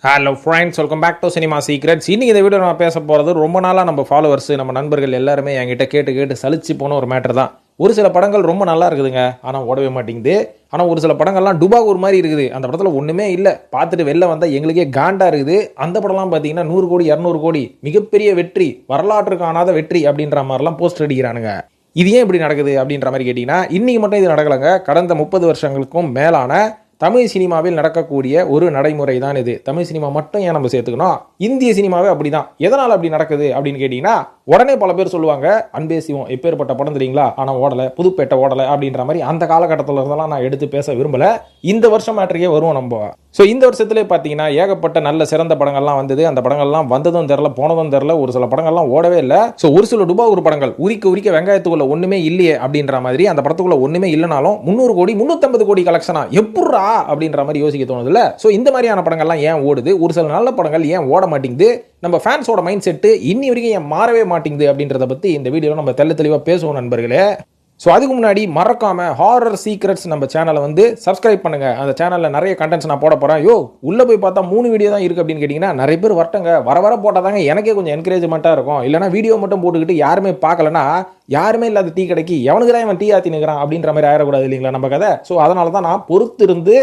Hello friends, welcome back to cinema secrets. இன்றைக்கி இந்த video நம்ம பேச போகிறது ரொம்ப நாளாக நம்ம ஃபாலோவர்ஸ், நம்ம நண்பர்கள் எல்லாருமே என்கிட்ட கேட்டு சலிச்சு போன ஒரு மேட்டர் தான். ஒரு சில படங்கள் ரொம்ப நல்லா இருக்குதுங்க, ஆனால் ஓடவே மாட்டேங்குது. ஆனால் ஒரு சில படங்கள்லாம் டுபாகூர் மாதிரி இருக்குது. அந்த படத்தில் ஒன்றுமே இல்லை, பார்த்துட்டு வெளில வந்தால் எங்களுக்கே காண்டா இருக்குது. அந்த படம்லாம் பார்த்தீங்கன்னா 100 கோடி 200 கோடி மிகப்பெரிய வெற்றி, வரலாற்று காணாத வெற்றி அப்படின்ற மாதிரிலாம் போஸ்டர் அடிக்கிறானுங்க. இது ஏன் இப்படி நடக்குது அப்படின்ற மாதிரி கேட்டிங்கன்னா, இன்றைக்கி மட்டும் இது நடக்கலைங்க. கடந்த 30 வருஷங்களுக்கும் மேலான தமிழ் சினிமாவில் நடக்கக்கூடிய ஒரு நடைமுறை தான் இது. தமிழ் சினிமா மட்டும் ஏன் நம்ம சேர்த்துக்கணும், இந்திய சினிமாவே அப்படி தான். எதனால் அப்படி நடக்குது அப்படின்னு கேட்டிங்கன்னா, உடனே பல பேர் சொல்லுவாங்க, அன்பே சிவம் எப்பேற்பட்ட படம் தெரியுங்களா, ஆனால் ஓடலை, புதுப்பேட்டை ஓடலை அப்படின்ற மாதிரி அந்த காலகட்டத்தில் இருந்தெல்லாம் நான் எடுத்து பேச விரும்பலை. இந்த வருஷம் மேட்ருக்கே வருவோம் நம்ம. ஸோ இந்த வருஷத்துலேயே பார்த்தீங்கன்னா ஏகப்பட்ட நல்ல சிறந்த படங்கள்லாம் வந்தது. அந்த படங்கள்லாம் வந்ததும் தெரில, போனதும் தெரில. ஒரு சில படங்கள்லாம் ஓடவே இல்லை. ஸோ ஒரு சில டுபாகூர் படங்கள் உரிக்க வெங்காயத்துக்குள்ள ஒன்றுமே இல்லையே அப்படின்ற மாதிரி, அந்த படத்துக்குள்ள ஒன்றுமே இல்லைனாலும் 300 கோடி 350 கோடி கலெக்ஷனா எப்பட்றா அப்படின்ற மாதிரி யோசிக்க தோணுதுல்ல. ஸோ இந்த மாதிரியான படங்கள்லாம் ஏன் ஓடுது, ஒரு சில நல்ல படங்கள் ஏன் ஓட மாட்டேங்குது, நம்ம ஃபேன்ஸோட மைண்ட் செட்டு இன்னி வரைக்கும் ஏன் மாறவே மாட்டேங்குது அப்படின்றத பற்றி இந்த வீடியோவில் நம்ம தெளிவாக பேசுவோம் நண்பர்களே. ஸோ அதுக்கு முன்னாடி மறக்காம ஹாரர் சீக்ரெட்ஸ் நம்ம சேனலை வந்து சப்ஸ்கிரைப் பண்ணுங்க. அந்த சேனலில் நிறைய கண்டென்ட்ஸ் நான் போட போகிறேன். உள்ளே போய் பார்த்தா 3 வீடியோ தான் இருக்குது அப்படின்னு கேட்டிங்கன்னா, நிறைய பேர் வரட்டங்க, வர போட்டால் தாங்க எனக்கே கொஞ்சம் என்கரேஜ்மெண்ட்டாக இருக்கும். இல்லைனா வீடியோ மட்டும் போட்டுக்கிட்டு யாருமே பார்க்கலன்னா, யாருமே இல்லாத டீ கடைக்கு எவனுக்கு தான் இவன் டீ ஆற்றி நிற்கிறான் அப்படின்ற மாதிரி ஆயிடக்கூடாது இல்லைங்களா நம்ம கதை. ஸோ அதனால தான் நான் பொறுத்திருந்து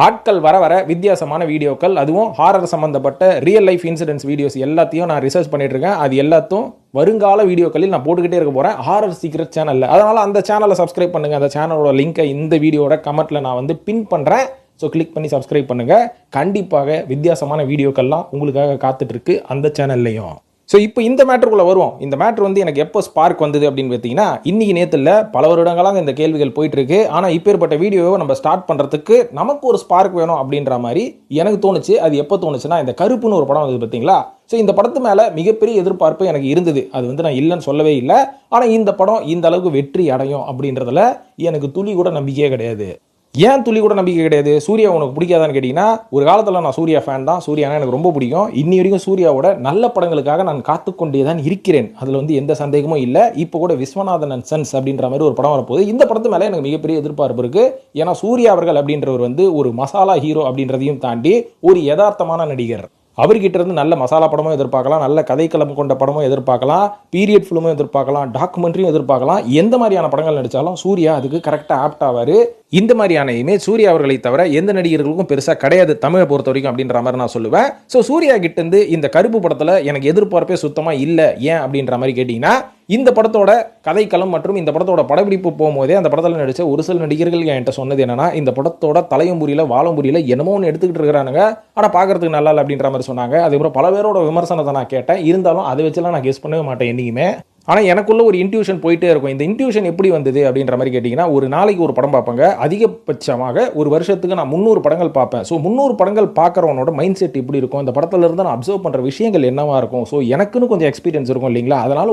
ஆட்கள் வர வித்தியாசமான வீடியோக்கள், அதுவும் ஹாரர் சம்பந்தப்பட்ட ரியல் லைஃப் இன்சிடென்ட்ஸ் வீடியோஸ் எல்லாத்தையும் நான் ரிசர்ச் பண்ணிட்டு இருக்கேன். அது எல்லாத்தையும் வருங்கால வீடியோக்களில் நான் போட்டுக்கிட்டே இருக்க போகிறேன் ஹாரர் சீக்ரெட் சேனலில். அதனால் அந்த சேனலை சப்ஸ்கிரைப் பண்ணுங்கள். அந்த சேனலோட லிங்கை இந்த வீடியோட கமெண்ட்டில் நான் வந்து பின் பண்ணுறேன். ஸோ கிளிக் பண்ணி சப்ஸ்கிரைப் பண்ணுங்கள். கண்டிப்பாக வித்தியாசமான வீடியோக்கள்லாம் உங்களுக்காக காத்துட்ருக்கு அந்த சேனல்லையும். ஸோ இப்போ இந்த மேட்டருக்குள்ளே வருவோம். இந்த மேட்ரு வந்து எனக்கு எப்போ ஸ்பார்க் வந்தது அப்படின்னு பார்த்தீங்கன்னா, இன்றைக்கி நேற்றுல பல வருடங்களாக இந்த கேள்விகள் போயிட்டுருக்கு. ஆனால் இப்பேற்பட்ட வீடியோவை நம்ம ஸ்டார்ட் பண்ணுறதுக்கு நமக்கு ஒரு ஸ்பார்க் வேணும் அப்படின்ற மாதிரி எனக்கு தோணுச்சு. அது எப்போ தோணுச்சுன்னா, இந்த கருப்புன்னு ஒரு படம் வந்து பார்த்தீங்களா. ஸோ இந்த படத்து மேலே மிகப்பெரிய எதிர்பார்ப்பு எனக்கு இருந்தது. அது வந்து நான் இல்லைன்னு சொல்லவே இல்லை. ஆனால் இந்த படம் இந்த அளவுக்கு வெற்றி அடையும் அப்படின்றதுல எனக்கு துளி கூட நம்பிக்கையே கிடையாது. ஏன் துளி கூட நம்பிக்கை கிடையாது? சூர்யா உனக்கு பிடிக்காதான்னு கேட்டிங்கன்னா, ஒரு காலத்தில் நான் சூர்யா ஃபேன் தான். சூர்யானா எனக்கு ரொம்ப பிடிக்கும். இன்னி வரைக்கும் சூர்யாவோட நல்ல படங்களுக்காக நான் காத்துக்கொண்டே தான் இருக்கிறேன். அதில் வந்து எந்த சந்தேகமும் இல்லை. இப்போ கூட விஸ்வநாதன் அண்ட் சன்ஸ் அப்படின்ற மாதிரி ஒரு படம் வரப்போகுது. இந்த படத்து மேலே எனக்கு மிகப்பெரிய எதிர்பார்ப்பு இருக்குது. ஏன்னா சூர்யா அவர்கள் அப்படின்றவர் வந்து ஒரு மசாலா ஹீரோ அப்படின்றதையும் தாண்டி ஒரு யதார்த்தமான நடிகர். அவர்கிட்ட இருந்து நல்ல மசாலா படமும் எதிர்பார்க்கலாம், நல்ல கதைக்களம் கொண்ட படமும் எதிர்பார்க்கலாம், பீரியட் ஃபிலிமும் எதிர்பார்க்கலாம், டாக்குமெண்ட்ரியும் எதிர்பார்க்கலாம். எந்த மாதிரியான படங்கள் நடித்தாலும் சூர்யா அதுக்கு கரெக்டாக ஆப்ட் ஆவார். இந்த மாதிரியான இமேஜ் சூர்யா அவர்களை தவிர எந்த நடிகர்களுக்கும் பெருசாக கிடையாது தமிழை பொறுத்த வரைக்கும் அப்படின்ற மாதிரி நான் சொல்லுவேன். ஸோ சூர்யா கிட்டேருந்து இந்த கருப்பு படத்தில் எனக்கு எதிர்பார்ப்பே சுத்தமாக இல்லை. ஏன் அப்படின்ற மாதிரி கேட்டிங்கன்னா, இந்த படத்தோட கதைக்களம் மற்றும் இந்த படத்தோட படப்பிடிப்பு போகும்போதே அந்த படத்தில் நடித்த ஒரு சில நடிகர்கள் என்கிட்ட சொன்னது என்னன்னா, இந்த படத்தோட தலையும் புரியல வாழும் புரியல, என்னமோ ஒன்று எடுத்துக்கிட்டு இருக்கிறானுங்க, ஆனால் பார்க்கறதுக்கு நல்லா இல்லை அப்படின்ற மாதிரி சொன்னாங்க. அதுக்கப்புறம் பல பேரோட விமர்சனத்தை நான் கேட்டேன். இருந்தாலும் அதை வச்சுலாம் நான் கெஸ் பண்ணவே மாட்டேன் என்றைக்குமே. ஆனால் எனக்குள்ள ஒரு இன்ட்யூஷன் போயிட்டே இருக்கும். இந்த இன்ட்யூஷன் எப்படி வந்தது அப்படின்ற மாதிரி கேட்டிங்கன்னா, ஒரு நாளைக்கு ஒரு படம் பார்ப்பேங்க. அதிகபட்சமாக ஒரு வருஷத்துக்கு நான் 300 படங்கள் பார்ப்பேன். ஸோ 300 படங்கள் பார்க்குறவனோட மைண்ட் செட் எப்படி இருக்கும், இந்த படத்தில் இருந்து நான் அப்சர்வ் பண்ணுற விஷயங்கள் என்னவா இருக்கும். ஸோ எனக்குன்னு கொஞ்சம் எக்ஸ்பீரியன்ஸ் இருக்கும் இல்லைங்களா. அதனால்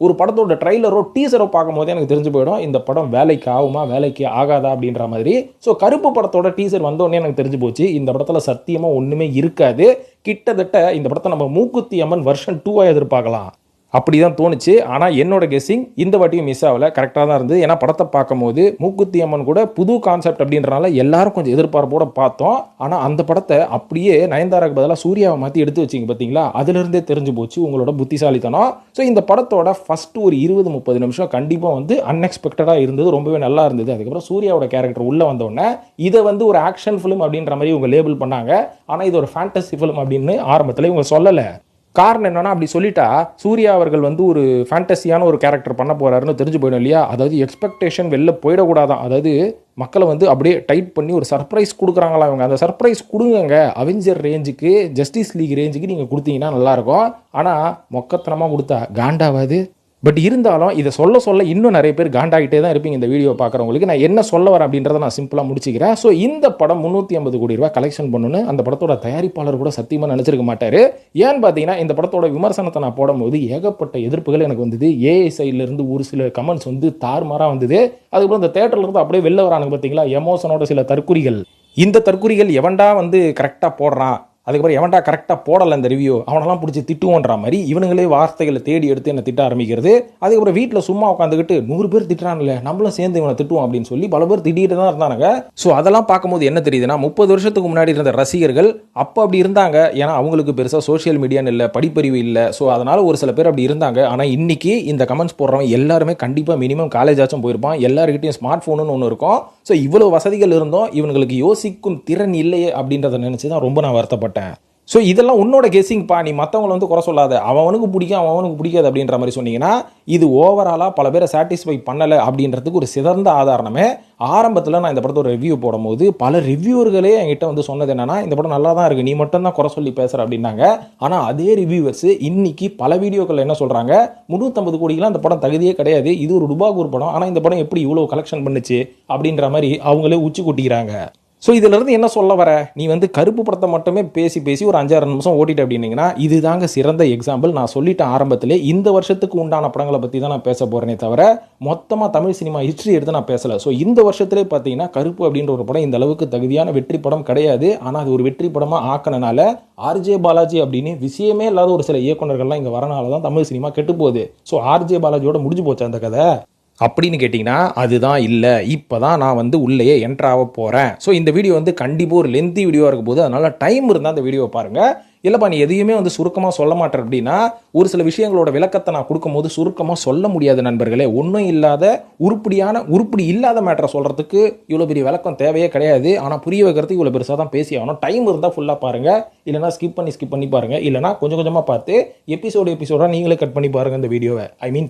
ஒரு படத்தோட ட்ரைலரோ டீசரோ பார்க்கும் போதே எனக்கு தெரிஞ்சு போயிடும், இந்த படம் வேலைக்கு ஆகுமா வேலைக்கு ஆகாதா அப்படின்ற மாதிரி. ஸோ கருப்பு படத்தோட டீசர் வந்தோடனே எனக்கு தெரிஞ்சு போச்சு, இந்த படத்தில் சத்தியமாக ஒன்றுமே இருக்காது. கிட்டத்தட்ட இந்த படத்தை நம்ம மூக்குத்தி அம்மன் வெர்ஷன் 2 எதிர்பார்க்கலாம். அப்படி தான் தோணுச்சு. ஆனால் என்னோட கெஸ்ஸிங் இந்த வாட்டியும் மிஸ் ஆகலை, கரெக்டாக தான் இருந்தது. ஏன்னா படத்தை பார்க்கும்போது மூக்குத்தி அம்மன் கூட புது கான்செப்ட் அப்படின்றனால எல்லாரும் கொஞ்சம் எதிர்பார்ப்போட பார்த்தோம். ஆனால் அந்த படத்தை அப்படியே நயன்தாராக்கு பதிலாக சூர்யாவை மாற்றி எடுத்து வச்சிங்க பார்த்தீங்களா, அதுலேருந்தே தெரிஞ்சு போச்சு உங்களோட புத்திசாலித்தனம். ஸோ இந்த படத்தோட ஃபஸ்ட்டு ஒரு 20-30 நிமிஷம் கண்டிப்பாக வந்து அன்எக்ஸ்பெக்டடாக இருந்தது, ரொம்பவே நல்லா இருந்தது. அதுக்கப்புறம் சூர்யாவோட கேரக்டர் உள்ளே வந்தோடனே இதை வந்து ஒரு ஆக்ஷன் ஃபிலிம் அப்படின்ற மாதிரி இவங்க லேபிள் பண்ணாங்க. ஆனால் இது ஒரு ஃபேண்டசி ஃபிலிம் அப்படின்னு ஆரம்பத்தில் இவங்க சொல்லலை. காரணம் என்னன்னா, அப்படி சொல்லிட்டா சூர்யா அவர்கள் வந்து ஒரு ஃபேண்டசியான ஒரு கேரக்டர் பண்ண போறாருன்னு தெரிஞ்சு போயிடும் இல்லையா. அதாவது எக்ஸ்பெக்டேஷன் வெளில போயிடக்கூடாதான். அதாவது மக்களை வந்து அப்படியே டைட் பண்ணி ஒரு சர்ப்ரைஸ் கொடுக்குறாங்களா இவங்க. அந்த சர்ப்ரைஸ் கொடுங்க, அவெஞ்சர் ரேஞ்சுக்கு, ஜஸ்டிஸ் லீக் ரேஞ்சுக்கு நீங்கள் கொடுத்தீங்கன்னா நல்லாயிருக்கும். ஆனால் மொக்கத்தனமாக கொடுத்தா காண்டாவாது. பட் இருந்தாலும் இதை சொல்ல இன்னும் நிறைய பேர் காண்டாகிட்டே தான் இருப்பீங்க இந்த வீடியோ பார்க்குறவங்களுக்கு. நான் என்ன சொல்ல வரேன் அப்படின்றத நான் சிம்பிளாக முடிச்சுக்கிறேன். ஸோ இந்த படம் 350 கோடி ரூபாய் கலெக்ஷன் பண்ணணுன்னு அந்த படத்தோட தயாரிப்பாளர் கூட சத்தியமாக நினச்சிருக்க மாட்டார். ஏன்னு பார்த்தீங்கன்னா, இந்த படத்தோட விமர்சனத்தை நான் போடும்போது ஏகப்பட்ட எதிர்ப்புகள் எனக்கு வந்தது. ஏஐ சைட்லேருந்து ஒரு சில கமெண்ட்ஸ் வந்து தாறுமாறாக வந்தது. அதுக்கப்புறம் இந்த தேட்டர்லேருந்து அப்படியே வெளில வரானுங்க பார்த்தீங்களா, எமோஷனோட சில தற்குறிகள். இந்த தற்குறிகள் எவன்டா வந்து கரெக்டாக போடுறான், அதுக்கப்புறம் எவன்டா கரெக்டாக போடலை இந்த ரிவ்யூ அவனெல்லாம் பிடிச்சி திட்டுவோன்ற மாதிரி இவனுங்களே வார்த்தைகளை தேடி எடுத்து என்ன திட்ட ஆரம்பிக்கிறது. அதுக்கப்புறம் வீட்டில் சும்மா உட்காந்துக்கிட்டு 100 பேர் திட்டுறான்ல நம்மளும் சேர்ந்து இவனை திட்டுவோம் அப்படின்னு சொல்லி பல பேர் திட்டிகிட்டு தான் இருந்தானுங்க. ஸோ அதெல்லாம் பார்க்கும்போது என்ன தெரியுதுன்னா 30 வருஷத்துக்கு முன்னாடி இருந்த ரசிகர்கள் அப்போ அப்படி இருந்தாங்க. ஏன்னா அவங்களுக்கு பெருசாக சோஷியல் மீடியான்னு இல்லை, படிப்பறிவு இல்லை. ஸோ அதனால் ஒரு சில பேர் அப்படி இருந்தாங்க. ஆனால் இன்னைக்கு இந்த கமெண்ட்ஸ் போடுறவங்க எல்லாருமே கண்டிப்பாக மினிமம் காலேஜ் ஆச்சும் போயிருப்பான். எல்லாருக்கிட்டையும் ஸ்மார்ட் ஃபோனுன்னு ஒன்று இருக்கும். ஸோ இவ்வளோ வசதிகள் இருந்தோம் இவங்களுக்கு யோசிக்கும் திறன் இல்லையே அப்படின்றத நினச்சி தான் ரொம்ப நான் வருத்தப்பட்டேன். ஸோ இதெல்லாம் உன்னோட கெஸ்ஸிங்ப்பா, நீ மற்றவங்களை வந்து குறை சொல்லாத, அவனுக்கு பிடிக்கும் அவனுக்கு பிடிக்காது அப்படின்ற மாதிரி சொன்னீங்கன்னா இது ஓவராலாக பல பேரை சாட்டிஸ்ஃபை பண்ணலை அப்படின்றதுக்கு ஒரு சிறந்த ஆதாரணமே. ஆரம்பத்தில் நான் இந்த படத்தை ஒரு ரிவ்யூ போடும்போது பல ரிவ்யூவர்களே என்கிட்ட வந்து சொன்னது என்னன்னா இந்த படம் நல்லா தான் இருக்குது, நீ மட்டும் தான் குறை சொல்லி பேசுகிற அப்படின்னாங்க. ஆனால் அதே ரிவ்யூவர்ஸ் இன்னைக்கு பல வீடியோக்கள் என்ன சொல்கிறாங்க, 350 கோடிக்கெலாம் இந்த படம் தகுதியே கிடையாது, இது ஒரு டுபாகூர் படம், ஆனால் இந்த படம் எப்படி இவ்வளோ கலெக்ஷன் பண்ணுச்சு அப்படின்ற மாதிரி அவங்களே உச்சி கூட்டிக்கிறாங்க. ஸோ இதிலிருந்து என்ன சொல்ல வர, நீ வந்து கருப்பு படத்தை மட்டுமே பேசி பேசி ஒரு 5-6 நிமிஷம் ஓட்டிட்டு அப்படின்னீங்கன்னா இதுதாங்க சிறந்த எக்ஸாம்பிள். நான் சொல்லிட்டேன் ஆரம்பத்திலே, இந்த வருஷத்துக்கு உண்டான படங்களை பற்றி தான் நான் பேச போகிறேனே தவிர மொத்தமாக தமிழ் சினிமா ஹிஸ்ட்ரி எடுத்து நான் பேசலை. ஸோ இந்த வருஷத்திலே பார்த்தீங்கன்னா கருப்பு அப்படின்ற ஒரு படம் இந்த அளவுக்கு தகுதியான வெற்றி படம் கிடையாது. ஆனால் அது ஒரு வெற்றி படமாக ஆக்கினால ஆர்ஜே பாலாஜி அப்படின்னு விஷயமே இல்லாத ஒரு சில இயக்குநர்கள்லாம் இங்கே வரனால தான் தமிழ் சினிமா கெட்டு போகுது. ஸோ ஆர்ஜே பாலாஜியோட முடிஞ்சு போச்சு அந்த கதை அப்படின்னு கேட்டிங்கன்னா அதுதான் இல்லை. இப்போ தான் நான் வந்து உள்ளேயே என்ட்ரு ஆக போகிறேன். ஸோ இந்த வீடியோ வந்து கண்டிப்பாக ஒரு லென்த்தி வீடியோவாக இருக்க போது, அதனால் டைம் இருந்தால் அந்த வீடியோவை பாருங்கள். இல்லைப்பா நீ எதையுமே வந்து சுருக்கமாக சொல்ல மாட்டேன் அப்படின்னா ஒரு சில விஷயங்களோட விளக்கத்தை நான் கொடுக்கும்போது சுருக்கமாக சொல்ல முடியாது நண்பர்களே. ஒன்றும் இல்லாத உருப்படி இல்லாத மேட்டரை சொல்கிறதுக்கு இவ்வளோ பெரிய விளக்கம் தேவையே கிடையாது. ஆனால் புரிய வைக்கிறதுக்கு இவ்வளோ பெருசாக தான் பேசி ஆகணும். டைம் இருந்தால் ஃபுல்லாக பாருங்கள், இல்லைனா ஸ்கிப் பண்ணி பாருங்கள், இல்லைனா கொஞ்சம் கொஞ்சமாக பார்த்து எபிசோடாக நீங்களே கட் பண்ணி பாருங்கள் இந்த வீடியோவை.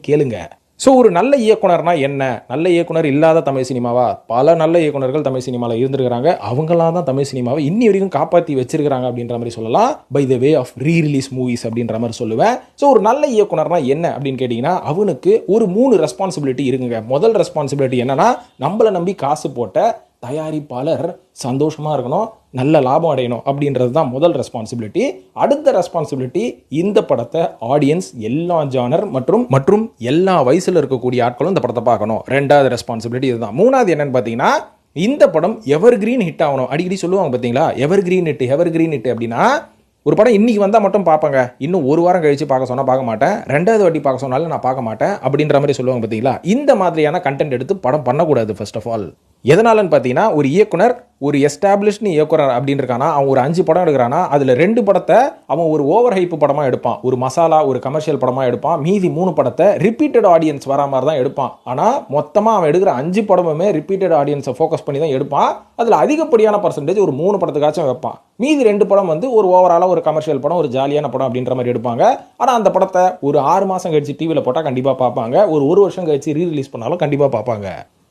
கேளுங்க. ஸோ ஒரு நல்ல இயக்குனர்னா என்ன, நல்ல இயக்குனர் இல்லாத தமிழ் சினிமாவா? பல நல்ல இயக்குனர்கள் தமிழ் சினிமாவில் இருந்திருக்கிறாங்க. அவங்களாம் தான் தமிழ் சினிமாவை இன்னி வரைக்கும் காப்பாற்றி வச்சிருக்கிறாங்க அப்படின்ற மாதிரி சொல்லலாம். By the way of rerelease movies அப்படின்ற மாதிரி சொல்லுவேன். ஸோ ஒரு நல்ல இயக்குனர்னா என்ன அப்படின்னு கேட்டிங்கன்னா அவனுக்கு ஒரு 3 ரெஸ்பான்சிபிலிட்டி இருக்குங்க. முதல் ரெஸ்பான்சிபிலிட்டி என்னன்னா, நம்மளை நம்பி காசு போட்ட தயாரிப்பாளர் சந்தோஷமாக இருக்கணும், நல்ல லாபம் அடையணும் அப்படின்றது தான் முதல் ரெஸ்பான்சிபிலிட்டி. அடுத்த ரெஸ்பான்சிபிலிட்டி, இந்த படத்தை ஆடியன்ஸ் எல்லா ஜானர் மற்றும் எல்லா வயசில் இருக்கக்கூடிய ஆட்களும் இந்த படத்தை பார்க்கணும். ரெண்டாவது ரெஸ்பான்சிபிலிட்டி இதுதான். மூணாவது என்னன்னு பார்த்தீங்கன்னா, இந்த படம் எவர் கிரீன் ஹிட் ஆகணும். அடிக்கடி சொல்லுவாங்க பார்த்தீங்களா, எவர் கிரீன் ஹிட் அப்படின்னா ஒரு படம் இன்னைக்கு வந்தால் மட்டும் பார்ப்பேங்க, இன்னும் ஒரு வாரம் கழிச்சு பார்க்க சொன்னால் பார்க்க மாட்டேன், ரெண்டாவது வாட்டி பார்க்க சொன்னாலும் நான் பார்க்க மாட்டேன் அப்படின்ற மாதிரி சொல்லுவாங்க பார்த்தீங்களா. இந்த மாதிரியான கண்டென்ட் எடுத்து படம் பண்ணக்கூடாது. ஃபர்ஸ்ட் ஆஃப் ஆல் எதனாலன்னு பார்த்தீங்கன்னா, ஒரு இயக்குனர் ஒரு எஸ்டாப்ளிஷ்டு இயக்குனர் அப்படின்னு இருக்கானா, அவன் ஒரு 5 படம் எடுக்கிறானா, அதில் 2 படத்தை அவன் ஒரு ஓவர் ஹைப்பு படமாக எடுப்பான், ஒரு மசாலா ஒரு கமர்ஷியல் படமாக எடுப்பான். மீதி 3 படத்தை ரிப்பீட்டட் ஆடியன்ஸ் வரா மாதிரி தான் எடுப்பான். ஆனால் மொத்தமாக அவன் எடுக்கிற 5 படமுமே ரிப்பீட்டட் ஆடியன்ஸை ஃபோக்கஸ் பண்ணி தான் எடுப்பான். அதில் அதிகப்படியான பர்சன்டேஜ் ஒரு 3 படத்துக்காச்சும் வைப்பான். மீதி 2 படம் வந்து ஒரு ஓவராலாக ஒரு கமர்ஷியல் படம், ஒரு ஜாலியான படம் அப்படின்ற மாதிரி எடுப்பாங்க. ஆனால் அந்த படத்தை ஒரு 6 மாதம் கழிச்சு டிவியில் போட்டால் கண்டிப்பாக பார்ப்பாங்க, ஒரு வருஷம் கழிச்சு ரீரிலீஸ் பண்ணாலும் கண்டிப்பாக பார்ப்பாங்க.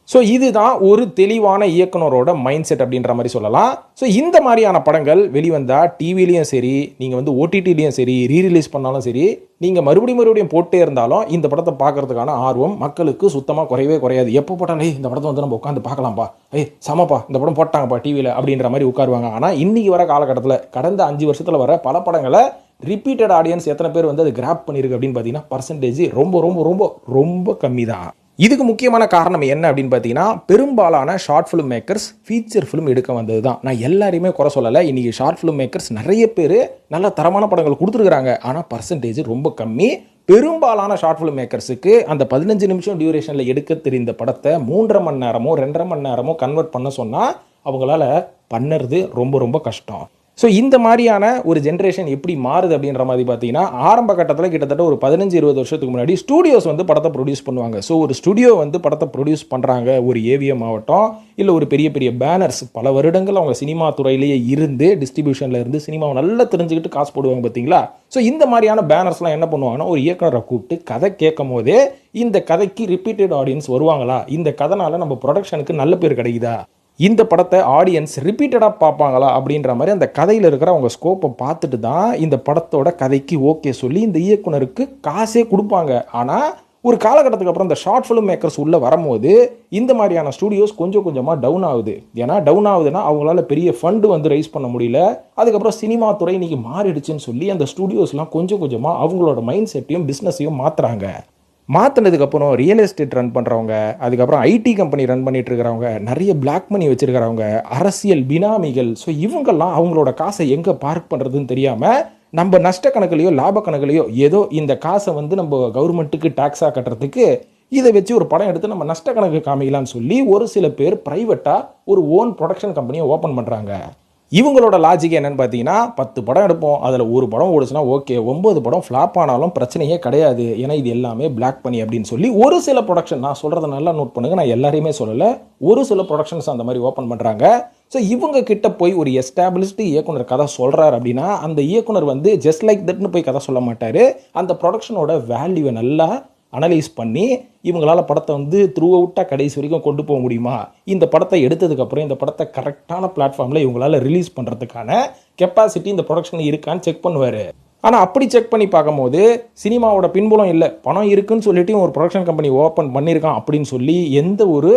ஸோ இதுதான் ஒரு தெளிவான இயக்குனரோட மைண்ட் செட் அப்படின்ற மாதிரி சொல்லலாம். ஸோ இந்த மாதிரியான படங்கள் வெளிவந்தால் டிவிலையும் சரி, நீங்கள் வந்து ஓடிடிலையும் சரி, ரீரிலீஸ் பண்ணாலும் சரி, நீங்கள் மறுபடியும் போட்டே இருந்தாலும் இந்த படத்தை பார்க்கறதுக்கான ஆர்வம் மக்களுக்கு சுத்தமாக குறையவே குறையாது. எப்போ போட்டாலும் இந்த படத்தை வந்து நம்ம உட்காந்து பார்க்கலாம்ப்பா, சமப்பா இந்த படம் போட்டாங்கப்பா டிவியில் அப்படின்ற மாதிரி உட்காருவாங்க. ஆனால் இன்னைக்கு வர காலகட்டத்தில் கடந்த 5 வருஷத்தில் வர பல படங்களை ரிப்பீட்டட் ஆடியன்ஸ் எத்தனை பேர் வந்து அது கிராப் பண்ணியிருக்கு அப்படின்னு பார்த்தீங்கன்னா பர்சன்டேஜ் ரொம்ப ரொம்ப ரொம்ப ரொம்ப கம்மி தான். இதுக்கு முக்கியமான காரணம் என்ன அப்படின்னு பார்த்தீங்கன்னா, பெரும்பாலான short film makers feature film எடுக்க வந்தது தான். நான் எல்லாரையுமே குறை சொல்லலை. இன்றைக்கி ஷார்ட் ஃபிலிம் மேக்கர்ஸ் நிறைய பேர் நல்ல தரமான படங்கள் கொடுத்துருக்குறாங்க. ஆனால் பர்சன்டேஜ் ரொம்ப கம்மி. பெரும்பாலான ஷார்ட் ஃபிலிம் மேக்கர்ஸுக்கு அந்த 15 நிமிஷம் டியூரேஷனில் எடுக்க தெரிந்த படத்தை 3.5 மணி நேரமோ 2.5 மணி நேரமோ கன்வெர்ட் பண்ண சொன்னால் அவங்களால பண்ணுறது ரொம்ப ரொம்ப கஷ்டம். ஸோ இந்த மாதிரியான ஒரு ஜென்ரேஷன் எப்படி மாறுது அப்படின்ற மாதிரி பார்த்தீங்கன்னா, ஆரம்ப கட்டத்தில் கிட்டத்தட்ட ஒரு 15-20 வருஷத்துக்கு முன்னாடி ஸ்டூடியோஸ் வந்து படத்தை ப்ரொடியூஸ் பண்ணுவாங்க. ஸோ ஒரு ஸ்டுடியோ வந்து படத்தை ப்ரொடியூஸ் பண்ணுறாங்க, ஒரு ஏவிஎம் ஆகட்டும், இல்லை ஒரு பெரிய பெரிய பேனர்ஸ், பல வருடங்கள் அவங்க சினிமா துறையிலேயே இருந்து டிஸ்ட்ரிபியூஷனில் இருந்து சினிமாவை நல்லா தெரிஞ்சுக்கிட்டு காசு போடுவாங்க பார்த்தீங்களா. ஸோ இந்த மாதிரியான பேனர்ஸ்லாம் என்ன பண்ணுவாங்கன்னா, ஒரு இயக்குனரை கூப்பிட்டு கதை கேட்கும் போதே இந்த கதைக்கு ரிப்பீட்டட் ஆடியன்ஸ் வருவாங்களா, இந்த கதைனால நம்ம ப்ரொடக்ஷனுக்கு நல்ல பேர் கிடைக்குதா, இந்த படத்தை ஆடியன்ஸ் ரிப்பீட்டடாக பார்ப்பாங்களா அப்படின்ற மாதிரி அந்த கதையில் இருக்கிற அவங்க ஸ்கோப்பை பார்த்துட்டு தான் இந்த படத்தோட கதைக்கு ஓகே சொல்லி இந்த இயக்குனருக்கு காசே கொடுப்பாங்க. ஆனால் ஒரு காலகட்டத்துக்கு அப்புறம் இந்த ஷார்ட் ஃபிலிம் மேக்கர்ஸ் உள்ளே வரும்போது இந்த மாதிரியான ஸ்டூடியோஸ் கொஞ்சம் கொஞ்சமாக டவுன் ஆகுது. ஏன்னா டவுன் ஆகுதுன்னா அவங்களால பெரிய ஃபண்டு வந்து ரைஸ் பண்ண முடியல. அதுக்கப்புறம் சினிமா துறை இன்னைக்கு மாறிடுச்சுன்னு சொல்லி அந்த ஸ்டூடியோஸ்லாம் கொஞ்சம் கொஞ்சமாக அவங்களோட மைண்ட் செட்டையும் பிஸ்னஸையும் மாற்றுறாங்க. மாற்றினதுக்கப்புறம் ரியல் எஸ்டேட் ரன் பண்ணுறவங்க, அதுக்கப்புறம் ஐடி கம்பெனி ரன் பண்ணிட்டு இருக்கிறவங்க, நிறைய பிளாக் மணி வச்சுருக்கிறவங்க, அரசியல் பினாமிகள், ஸோ இவங்கெல்லாம் அவங்களோட காசை எங்கே பார்க் பண்ணுறதுன்னு தெரியாமல் நம்ம நஷ்ட கணக்குலையோ லாப கணக்குலையோ ஏதோ இந்த காசை வந்து நம்ம கவர்மெண்ட்டுக்கு டேக்ஸாக கட்டுறதுக்கு இதை வச்சு ஒரு படம் எடுத்து நம்ம நஷ்ட கணக்கு காமிக்கலான்னு சொல்லி ஒரு சில பேர் ப்ரைவேட்டாக ஒரு ஓன் ப்ரொடக்ஷன் கம்பெனியை ஓப்பன் பண்ணுறாங்க. இவங்களோட லாஜிக் என்னன்னு பார்த்தீங்கன்னா, 10 படம் எடுப்போம், அதில் ஒரு படம் ஓடுச்சுன்னா ஓகே, 9 படம் ஃப்ளாப் ஆனாலும் பிரச்சனையே கிடையாது, ஏன்னா இது எல்லாமே பிளாக் பண்ணி அப்படின்னு சொல்லி ஒரு சில ப்ரொடக்ஷன், நான் சொல்கிறத நல்லா நோட் பண்ணுங்க, நான் எல்லாரையுமே சொல்லலை, ஒரு சில ப்ரொடக்ஷன்ஸ் அந்த மாதிரி ஓப்பன் பண்ணுறாங்க. ஸோ இவங்க கிட்ட போய் ஒரு எஸ்டாப்ளிஷ்டு இயக்குனர் கதை சொல்கிறார் அப்படின்னா அந்த இயக்குனர் வந்து ஜஸ்ட் லைக் தட்னு போய் கதை சொல்ல மாட்டார். அந்த ப்ரொடக்ஷனோட வேல்யூவை நல்லா அனலைஸ் பண்ணி இவங்களால் படத்தை வந்து த்ரூ அவுட்டாக கடைசி வரைக்கும் கொண்டு போக முடியுமா, இந்த படத்தை எடுத்ததுக்கப்புறம் இந்த படத்தை கரெக்டான பிளாட்ஃபார்மில் இவங்களால் ரிலீஸ் பண்ணுறதுக்கான கெப்பாசிட்டி இந்த ப்ரொடக்ஷன் இருக்கான்னு செக் பண்ணுவார். ஆனால் அப்படி செக் பண்ணி பார்க்கும்போது சினிமாவோட பின்புலம் இல்லை, பணம் இருக்குன்னு சொல்லிட்டு ஒரு ப்ரொடக்ஷன் கம்பெனி ஓப்பன் பண்ணியிருக்கான் அப்படின்னு சொல்லி எந்த ஒரு